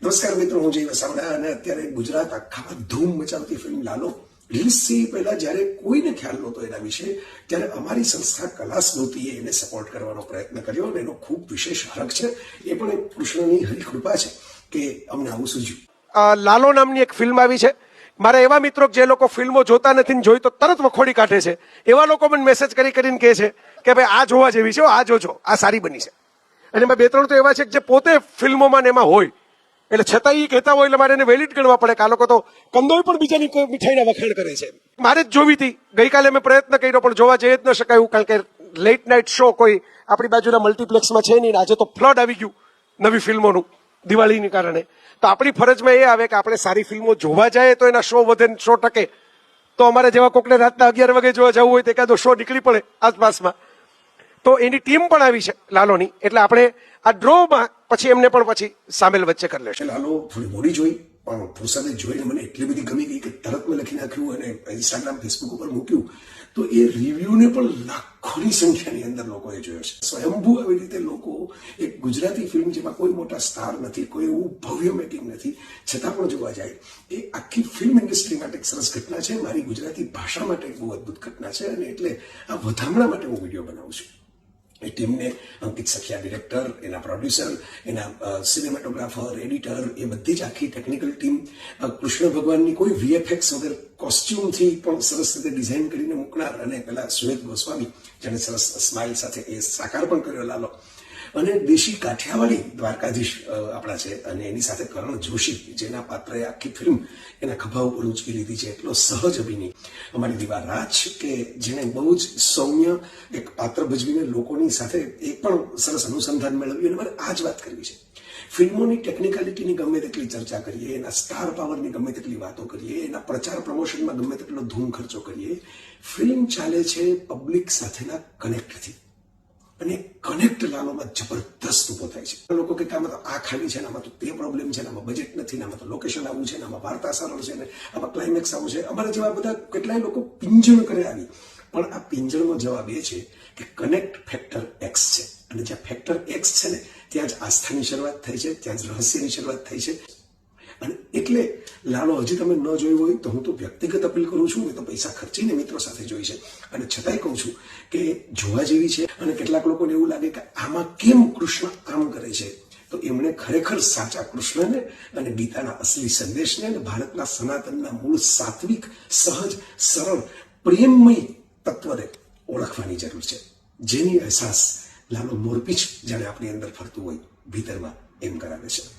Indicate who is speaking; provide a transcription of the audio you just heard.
Speaker 1: નમસ્કાર મિત્રો, હું જય વસાવડા અને અત્યારે ગુજરાત આખામાં ધૂમ મચાવતી ફિલ્મ લાલો રિલીઝ થઈ પહેલા જ્યારે કોઈને ખ્યાલ નહોતો એના વિશે, ત્યારે અમારી સંસ્થા કલા સ્મૃતિએ એને સપોર્ટ કરવાનો પ્રયત્ન કર્યો અને એનો ખૂબ વિશેષ હરખ છે. એ પણ એક કૃષ્ણની હરિકૃપા છે કે અમને આવું સૂઝ્યું.
Speaker 2: લાલો નામની એક ફિલ્મ આવી છે. મારા એવા મિત્રો જે લોકો ફિલ્મો જોતા નથી ને જોઈ તો તરત વખોડી કાઢે છે, એવા લોકો મને મેસેજ કરીને કહે છે કે ભાઈ આ જોવા જેવી છે, આ જોજો, આ સારી બની છે. અને એમાં બે ત્રણ તો એવા છે કે જે પોતે ફિલ્મોમાં ને એમાં હોય, એટલે છતાં એ કહેતા હોય એટલે મારે એને વેલિડ ગણવા પડે કે આ લોકો તો કંદોય પણ બીજાની મીઠાઈના વખાણ કરે છે. મારે જ જોવી હતી. ગઈકાલે મેં પ્રયત્ન કર્યો પણ જોવા જઈ જ ન શકાયું, કારણ કે લેટ નાઇટ શો કોઈ આપણી બાજુના મલ્ટીપ્લેક્સમાં છે નહીં. આજે તો ફ્લડ આવી ગયું નવી ફિલ્મોનું દિવાળીને કારણે. તો આપણી ફરજમાં એ આવે કે આપણે સારી ફિલ્મો જોવા જાય તો એના શો વધે, શો ટકે. તો અમારે જેવા કોકને રાતના 11 વાગે જોવા જવું હોય તો એકાદો શો નીકળી પડે આસપાસમાં. તો એની ટીમ પણ આવી છે લાલોની, એટલે આપણે આ ડ્રોમાં પછી એમને પણ પછી સામેલ વચ્ચે કરી લેશે.
Speaker 1: લાલો થોડી મોડી જોઈ, પણ ફુરસદે જોઈને મને એટલી બધી ગમી ગઈ કે તરત મેં લખી નાખ્યું અને ઇન્સ્ટાગ્રામ ફેસબુક ઉપર મૂક્યું. તો એ રિવ્યુને પણ લાખોની સંખ્યાની અંદર લોકોએ જોયો છે. સ્વયંભૂ આવી રીતે લોકો એક ગુજરાતી ફિલ્મ જેમાં કોઈ મોટા સ્ટાર નથી, કોઈ એવું ભવ્ય મેકિંગ નથી, છતાં પણ જોવા જાય. એ આખી ફિલ્મ ઇન્ડસ્ટ્રી માટે એક સરસ ઘટના છે, મારી ગુજરાતી ભાષા માટે એક બહુ અદભુત ઘટના છે. અને એટલે આ વધામણા માટે હું વિડીયો બનાવું છું. એ ટીમને અંકિત સખિયા ડિરેક્ટર, એના પ્રોડ્યુસર, એના સિનેમેટોગ્રાફર, એડિટર, એ બધી જ આખી ટેકનિકલ ટીમ કૃષ્ણ ભગવાનની કોઈ વીએફએક્સ વગર કોસ્ટ્યુમથી પણ સરસ રીતે ડિઝાઇન કરીને મૂકનાર, અને પેલા સુરેશ ગોસ્વામી જેને સરસ સ્માઇલ સાથે એ સાકાર પણ કર્યો લાલો, અને દેશી કાઠિયાવાડી દ્વારકાધીશ આપણા છે, અને એની સાથે કરણ જોશી જેના પાત્રએ આખી ફિલ્મ એના ખભા ઉપર ઉંચકી લીધી છે. એટલો સહજ અભિનય અમારી દીવા રાજ, કે જેને બહુ જ સૌમ્ય એક પાત્ર ભજવીને લોકોની સાથે એ પણ સરસ અનુસંધાન મેળવ્યું. અને મારે આ જ વાત કરવી છે. ફિલ્મોની ટેકનિકાલિટીની ગમે તેટલી ચર્ચા કરીએ, એના સ્ટાર પાવરની ગમે તેટલી વાતો કરીએ, એના પ્રચાર પ્રમોશનમાં ગમે તેટલો ધૂમ ખર્ચો કરીએ, ફિલ્મ ચાલે છે પબ્લિક સાથેના કનેક્ટથી. અને કનેક્ટ લાલોમાં જબરદસ્ત ઉભો થાય છે. લોકો કે આમાં તો આ ખામી છે, આમાં તો તે પ્રોબ્લેમ છે, આમાં બજેટ નથી, આમાં તો લોકેશન આવું છે, આમાં વાર્તા સરળ છે, આમાં ક્લાઇમેક્સ આવું છે. અમારા જેવા બધા કેટલાય લોકો પિંજણ કરે આવી, પણ આ પિંજણનો જવાબ એ છે કે કનેક્ટ ફેક્ટર એક્સ છે. અને જ્યાં ફેક્ટર એક્સ છે ને, ત્યાં જ આસ્થાની શરૂઆત થઈ છે, ત્યાં જ રહસ્યની શરૂઆત થઈ છે. અને એટલે લાલો હજી તમે ન જોયું હોય તો હું તો વ્યક્તિગત અપીલ કરું છું. મેં તો પૈસા ખર્ચીને મિત્રો સાથે જોઈ છે, અને છતાંય કહું છું કે જોવા જેવી છે. અને કેટલાક લોકોને એવું લાગે કે આમાં કેમ કૃષ્ણ આમ કરે છે, તો એમણે ખરેખર સાચા કૃષ્ણને અને ગીતાના અસલી સંદેશને અને ભારતના સનાતનના મૂળ સાત્વિક, સહજ, સરળ, પ્રેમમય તત્વને ઓળખવાની જરૂર છે, જેની અહેસાસ લાલો મોરપીંછ જાણે આપણી અંદર ફરતું હોય ભીતરમાં એમ કરાવે છે.